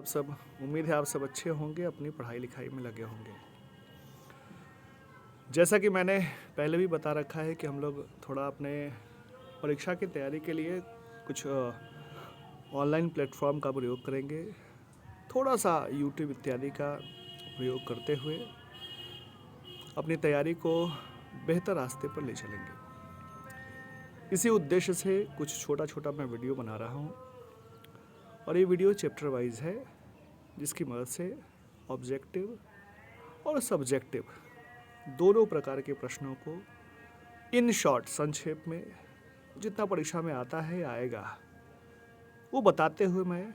सब उम्मीद है आप सब अच्छे होंगे, अपनी पढ़ाई लिखाई में लगे होंगे। जैसा कि मैंने पहले भी बता रखा है कि हम लोग थोड़ा अपने परीक्षा की तैयारी के लिए कुछ ऑनलाइन प्लेटफॉर्म का प्रयोग करेंगे, थोड़ा सा यूट्यूब इत्यादि का प्रयोग करते हुए अपनी तैयारी को बेहतर रास्ते पर ले चलेंगे। इसी उद्देश्य से कुछ छोटा छोटा मैं वीडियो बना रहा हूँ और ये वीडियो चैप्टर वाइज है, जिसकी मदद से ऑब्जेक्टिव और सब्जेक्टिव दोनों प्रकार के प्रश्नों को इन शॉर्ट संक्षेप में जितना परीक्षा में आता है आएगा वो बताते हुए मैं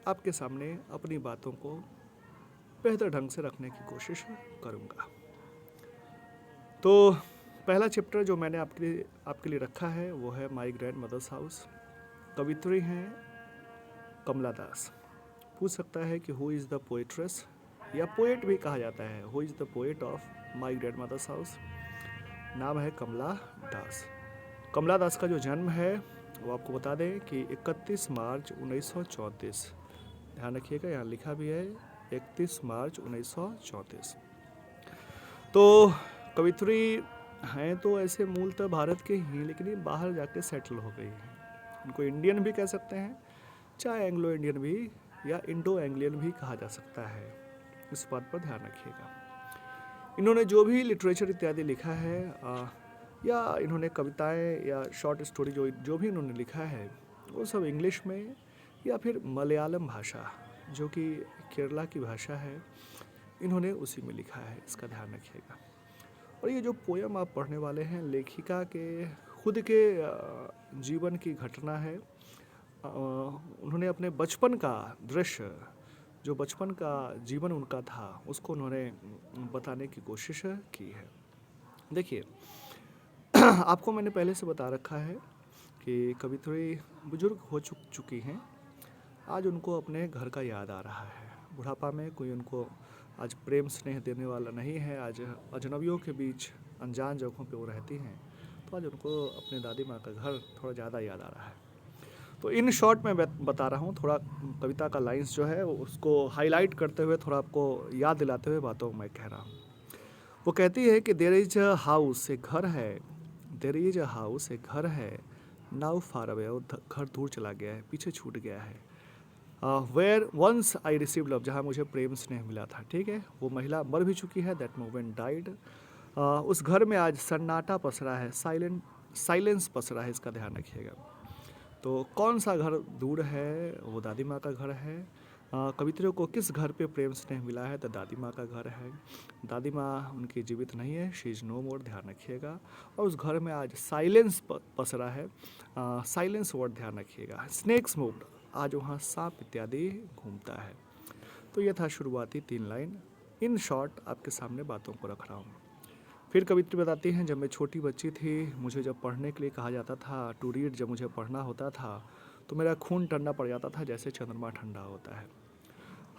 आपके सामने अपनी बातों को बेहतर ढंग से रखने की कोशिश करूँगा। तो पहला चैप्टर जो मैंने आपके लिए रखा है वो है माई ग्रैंड मदर्स हाउस। कवित्री हैं कमला दास। पूछ सकता है कि हु इज़ द पोएट्रेस, या पोएट भी कहा जाता है, who is the poet of my grandmother's house. नाम है कमला दास। कमला दास का जो जन्म है वो आपको बता दें कि 31 मार्च 1934। ध्यान रखिएगा, यहाँ लिखा भी है 31 मार्च 1934। तो कवित्री हैं तो ऐसे मूलतः भारत के ही, लेकिन ये बाहर जाके सेटल हो गई हैं। उनको इंडियन भी कह सकते हैं, चाहे एंग्लो इंडियन भी या इंडो एंग्लियन भी कहा जा सकता है। इस बात पर ध्यान रखिएगा। इन्होंने जो भी लिटरेचर इत्यादि लिखा है या इन्होंने कविताएं या शॉर्ट स्टोरी जो भी इन्होंने लिखा है वो सब इंग्लिश में या फिर मलयालम भाषा, जो कि केरला की भाषा है, इन्होंने उसी में लिखा है। इसका ध्यान रखिएगा। और ये जो पोयम आप पढ़ने वाले हैं, लेखिका के खुद के जीवन की घटना है। उन्होंने अपने बचपन का दृश्य, जो बचपन का जीवन उनका था, उसको उन्होंने बताने की कोशिश की है। देखिए, आपको मैंने पहले से बता रखा है कि कवित्री बुजुर्ग हो चुकी हैं। आज उनको अपने घर का याद आ रहा है। बुढ़ापा में कोई उनको आज प्रेम स्नेह देने वाला नहीं है। आज अजनबियों के बीच अनजान जगहों पे वो रहती हैं, तो आज उनको अपने दादी माँ का घर थोड़ा ज़्यादा याद आ रहा है। तो इन शॉर्ट में बता रहा हूँ, थोड़ा कविता का लाइंस जो है उसको हाईलाइट करते हुए, थोड़ा आपको याद दिलाते हुए बातों को मैं कह रहा हूँ। वो कहती है कि देयर इज अ हाउस, एक घर है, देयर इज अ हाउस, एक घर है, नाउ फार अवे, वो घर दूर चला गया है, पीछे छूट गया है। Where once I receive love, जहाँ मुझे प्रेम स्नेह मिला था। ठीक है, वो महिला मर भी चुकी है, दैट मूवमेंट डाइड। उस घर में आज सन्नाटा पसरा है, साइलेंस पसरा है। इसका ध्यान रखिएगा। तो कौन सा घर दूर है? वो दादी माँ का घर है। कवित्री को किस घर पे प्रेम स्नेह मिला है? तो दादी माँ का घर है। दादी माँ उनकी जीवित नहीं है, शी इज़ नो मोर, ध्यान रखिएगा। और उस घर में आज साइलेंस पसरा है। साइलेंस वर्ड ध्यान रखिएगा। स्नेक्स मूव्ड, आज वहाँ सांप इत्यादि घूमता है। तो ये था शुरुआती 3 लाइन। इन शॉर्ट आपके सामने बातों को रख रहा हूँ। फिर कवित्री बताती हैं, जब मैं छोटी बच्ची थी, मुझे जब पढ़ने के लिए कहा जाता था, टू रीड, जब मुझे पढ़ना होता था तो मेरा खून ठंडा पड़ जाता था जैसे चंद्रमा ठंडा होता है।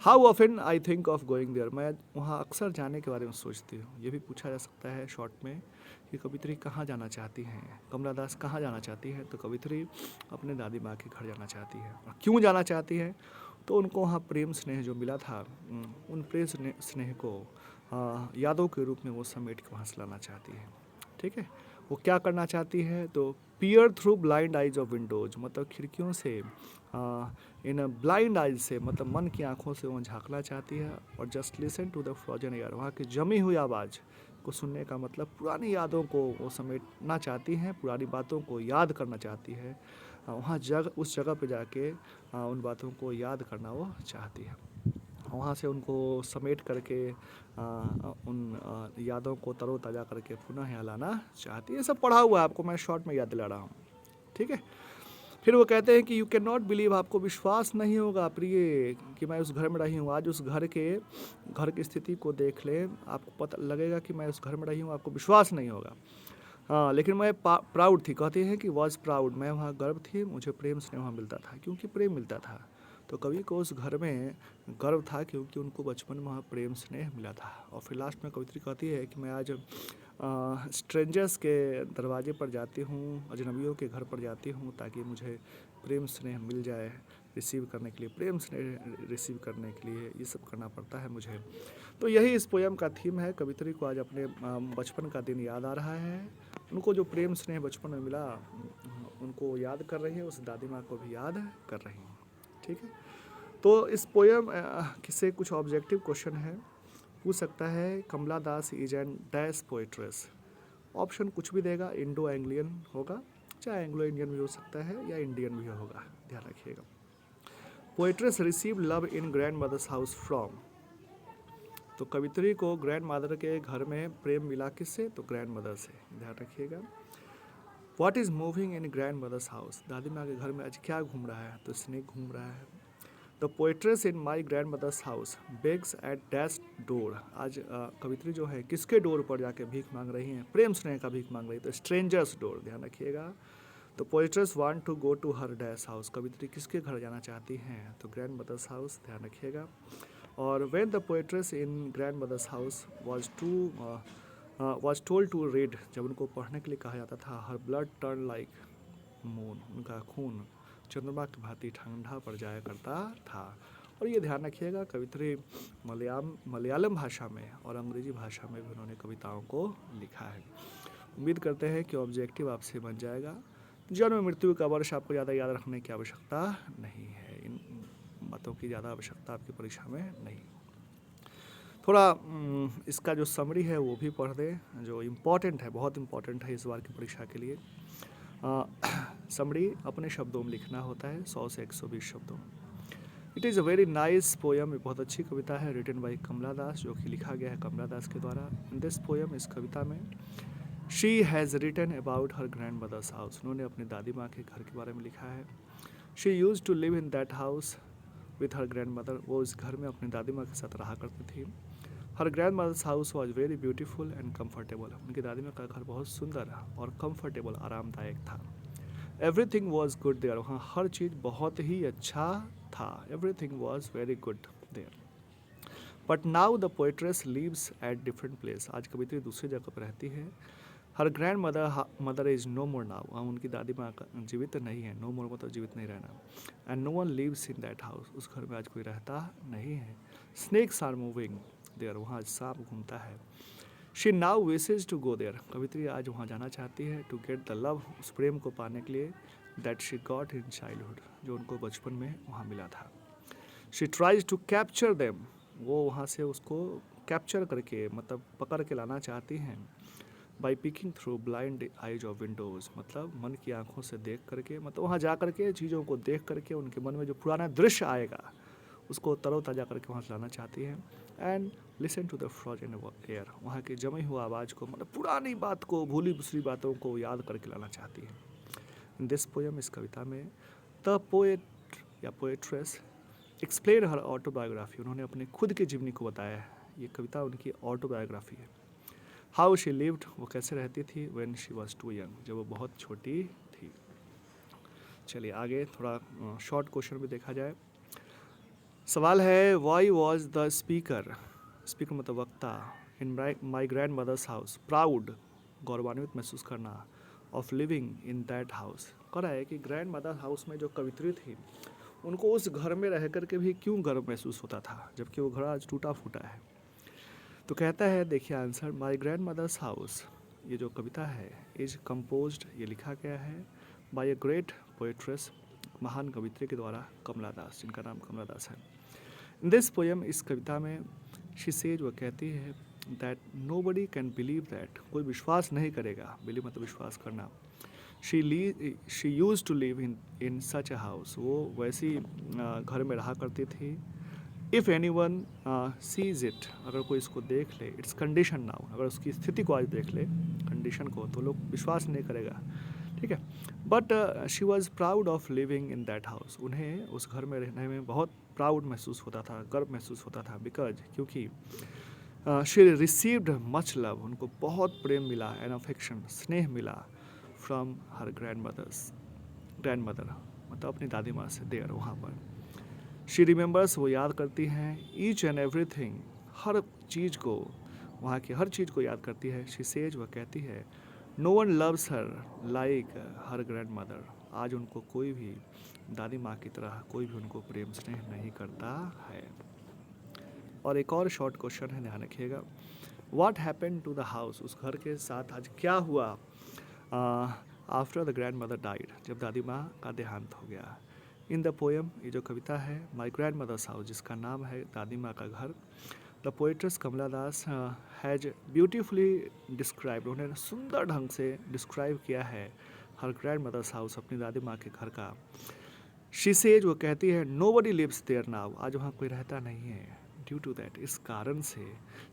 How often I think of going there, मैं वहाँ अक्सर जाने के बारे में सोचती हूँ। ये भी पूछा जा सकता है शॉर्ट में कि कवित्री कहाँ जाना चाहती हैं, कमला दास कहाँ जाना चाहती है? तो कवित्री अपने दादी माँ के घर जाना चाहती है। और क्यों जाना चाहती है? तो उनको वहाँ प्रेम स्नेह जो मिला था, उन प्रेम स्नेह को यादों के रूप में वो समेट के वहाँ से लाना चाहती है। ठीक है, वो क्या करना चाहती है? तो peer through blind eyes of windows, मतलब खिड़कियों से, इन ब्लाइंड आइज से, मतलब मन की आंखों से वो झांकना चाहती है। और just listen to the frozen air, वहाँ की जमी हुई आवाज़ को सुनने का मतलब पुरानी यादों को वो समेटना चाहती हैं, पुरानी बातों को याद करना चाहती है। वहाँ उस जगह पे जाके उन बातों को याद करना वो चाहती है। वहाँ से उनको समेट करके उन यादों को तरोताज़ा करके पुनः यहाँ लाना चाहती है। ये सब पढ़ा हुआ है, आपको मैं शॉर्ट में याद दिला रहा हूँ। ठीक है, फिर वो कहते हैं कि यू कैन नॉट बिलीव, आपको विश्वास नहीं होगा प्रिय कि मैं उस घर में रही हूँ। आज उस घर की स्थिति को देख लें, आपको पता लगेगा कि मैं उस घर में रही हूँ, आपको विश्वास नहीं होगा। हाँ, लेकिन मैं प्राउड थी, कहते हैं कि वॉज प्राउड, मैं वहाँ गर्व थी, मुझे प्रेम स्नेह वहाँ मिलता था, क्योंकि प्रेम मिलता था। तो कवि को उस घर में गर्व था क्योंकि उनको बचपन में वहाँ प्रेम स्नेह मिला था। और फिर लास्ट में कवित्री कहती है कि मैं आज स्ट्रेंजर्स के दरवाजे पर जाती हूँ, अजनबियों के घर पर जाती हूँ, ताकि मुझे प्रेम स्नेह मिल जाए, रिसीव करने के लिए, प्रेम स्नेह रिसीव करने के लिए ये सब करना पड़ता है मुझे। तो यही इस पोयम का थीम है। कवित्री को आज अपने बचपन का दिन याद आ रहा है। उनको जो प्रेम स्नेह बचपन में मिला उनको याद कर रही है, उस दादी माँ को भी याद कर रही हैं। ठीक है, तो इस पोयम से कुछ ऑब्जेक्टिव क्वेश्चन है, पूछ सकता है कमला दास इज एन डैश पोएट्रेस। ऑप्शन कुछ भी देगा, इंडो एंग्लियन होगा, चाहे एंग्लो इंडियन भी हो सकता है या इंडियन भी होगा, ध्यान रखिएगा। Poetess receive love in grandmother's house from. तो कवित्री को ग्रैंड मदर के घर में प्रेम मिला किससे? तो ग्रैंड मदर से, ध्यान रखिएगा। What is moving in grandmother's house? दादी माँ के घर में आज क्या घूम रहा है? तो स्नेक घूम रहा है। The poetess in my grandmother's house begs at dash door. आज कवित्री जो है किसके डोर पर जाके भीख मांग रही हैं? प्रेम स्नेह का भीख मांग रही है, तो स्ट्रेंजर्स डोर, ध्यान रखिएगा। तो poetess want to go to her dash house. कवित्री किसके घर जाना चाहती हैं? तो ग्रैंड मदर्स हाउस, ध्यान रखिएगा। और when the poetess in grandmother's house was told to read, जब उनको पढ़ने के लिए कहा जाता था, her blood turn like moon, उनका खून चंद्रमा की भांति ठंडा पड़ जाया करता था। और ये ध्यान रखिएगा, कवित्री मलयालम भाषा में और अंग्रेजी भाषा में भी उन्होंने कविताओं को लिखा है। उम्मीद करते हैं कि ऑब्जेक्टिव आपसे बन जाएगा। जन्म मृत्यु का वर्ष आपको ज़्यादा याद रखने की आवश्यकता नहीं है, इन बातों की ज़्यादा आवश्यकता आपकी परीक्षा में नहीं। थोड़ा इसका जो समरी है वो भी पढ़ दें, जो इम्पॉर्टेंट है, बहुत इम्पॉर्टेंट है इस बार की परीक्षा के लिए। समरी अपने शब्दों में लिखना होता है, 100 से 120 शब्दों। It is a very nice poem, बहुत अच्छी कविता है, रिटन बाई कमला दास, जो कि लिखा गया है कमला दास के द्वारा। इन दिस पोयम, इस कविता में, she has written about her grandmother's house, उन्होंने अपनी दादी माँ के घर के बारे में लिखा है। She use to live in that house with her grandmother, वो इस घर में अपनी दादी माँ के साथ रहा करती थी। Her grandmother's house was very beautiful and comfortable, उनकी दादी माँ का घर बहुत सुंदर और कम्फर्टेबल, आरामदायक था। एवरीथिंग वॉज गुड देयर, वहाँ हर चीज़ बहुत ही अच्छा था। Everything was very good there. But now the poetess lives at different place, आज कवित्री दूसरी जगह पर रहती है। Her grandmother is no more now, उनकी दादी माँ जीवित नहीं है, नो मोर मतलब जीवित नहीं रहना। And no one lives in that house, उस घर में आज कोई रहता नहीं है। स्नेक्स आर मूविंग देयर, वहाँ सांप घूमता है। She now wishes to go there, कवित्री आज वहाँ जाना चाहती है, टू गेट द लव, उस प्रेम को पाने के लिए, that she got in childhood, जो उनको बचपन में वहाँ मिला था। She tries to capture them, वो वहाँ से उसको कैप्चर करके मतलब पकड़ के लाना चाहती हैं। By picking through blind eyes of Windows, मतलब मन की आंखों से देख करके, मतलब वहाँ जा करके चीज़ों को देख करके उनके मन में जो पुराना दृश्य आएगा उसको तरोताज़ा करके वहाँ से लाना चाहती है। And listen to the frozen air, वहाँ की जमी हुआ आवाज़ को, मतलब पुरानी बात को, भूली बिसरी बातों को याद करके लाना चाहती है। इन दिस पोयम, इस कविता में, द पोएट या पोएट्रेस एक्सप्लेन हर ऑटोबायोग्राफी, उन्होंने अपने खुद की जीवनी को बताया है। ये कविता उनकी ऑटोबायोग्राफी है। हाउ शी लिव्ड, वो कैसे रहती थी, when she was too young, जब वो बहुत छोटी थी। चलिए आगे थोड़ा शॉर्ट क्वेश्चन भी देखा जाए। सवाल है, why was the speaker, speaker मतलब वक्ता, in my grandmother's house proud, गौरवान्वित महसूस करना, of living in that house, कह रहा है कि ग्रैंड मदर हाउस में जो कवित्री थी उनको उस घर में रह कर के भी क्यों गर्व महसूस होता था, जबकि वो घर आज टूटा फूटा है। तो कहता है, देखिए answer, my grandmother's house, ये जो कविता है, इज कंपोज्ड, ये लिखा गया है बाय अ ग्रेट पोएट्रेस, महान कवित्री के द्वारा, कमला दास, जिनका नाम कमला दास है। इन दिस पोयम, इस कविता में, शी सेज, वह कहती है, that nobody can believe that, कोई विश्वास नहीं करेगा, बिलीव मतलब विश्वास करना, she use to live in such a house, वो वैसी घर में रहा करती थी। If anyone sees it, अगर कोई इसको देख ले, इट्स कंडीशन नाउ, अगर उसकी स्थिति को आज देख ले, कंडीशन को, तो लोग विश्वास नहीं करेगा, ठीक है। But she was proud of living in that house, उन्हें उस घर में रहने में बहुत प्राउड महसूस होता था, गर्व महसूस होता था, बिकॉज, क्योंकि शी रिसीव्ड मच लव, उनको बहुत प्रेम मिला, एंड अफेक्शन, स्नेह मिला, फ्रॉम हर ग्रैंड मदर मतलब अपनी दादी माँ से, देयर, वहाँ पर। शी रिमेंबर्स, वो याद करती हैं, ईच एंड एवरीथिंग, हर चीज़ को, वहाँ की हर चीज़ को याद करती है। शी सेज, वह कहती है, no one loves her like her grandmother, आज उनको कोई भी दादी माँ की तरह कोई भी उनको प्रेम स्नेह नहीं करता है। और एक और शॉर्ट क्वेश्चन है, ध्यान रखिएगा। What happened to the house, उस घर के साथ आज क्या हुआ after the grandmother died, जब दादी माँ का देहांत हो गया। इन द पोएम, ये जो कविता है, माई ग्रैंड मदर्स हाउस, जिसका नाम है दादी माँ का घर, the poetess Kamala Das has beautifully described, उन्होंने सुंदर ढंग से डिस्क्राइब किया है हर ग्रैंड मदर्स हाउस, अपनी दादी माँ के घर का। शी सेज, वो कहती है, nobody lives there now, आज वहाँ कोई रहता नहीं है। ड्यू टू दैट, इस कारण से,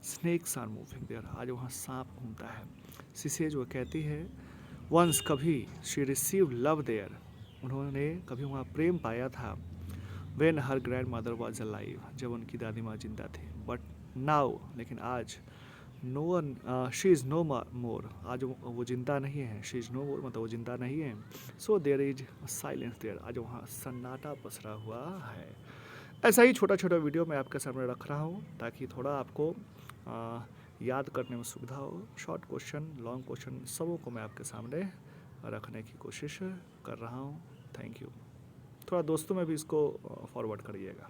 स्नेक्स आर मूविंग देयर, आज वहाँ सांप घूमता है। शी सेज, वो कहती है, वंस, कभी, शी रिसीव लव देयर, उन्होंने कभी वहाँ प्रेम पाया था। When her grand mother was alive, जब उनकी दादी माँ जिंदा थी। बट नाउ, लेकिन आज, no one, she is no more, आज वो जिंदा नहीं है। शी इज़ नो मोर मतलब वो जिंदा नहीं है। So there is silence there, आज वहाँ सन्नाटा पसरा हुआ है। ऐसा ही छोटा छोटा वीडियो मैं आपके सामने रख रहा हूँ ताकि थोड़ा आपको याद करने में सुविधा हो। शॉर्ट क्वेश्चन, लॉन्ग क्वेश्चन, सबों को मैं आपके सामने रखने की कोशिश कर रहा हूँ। Thank you. थोड़ा दोस्तों में भी इसको फॉरवर्ड करिएगा।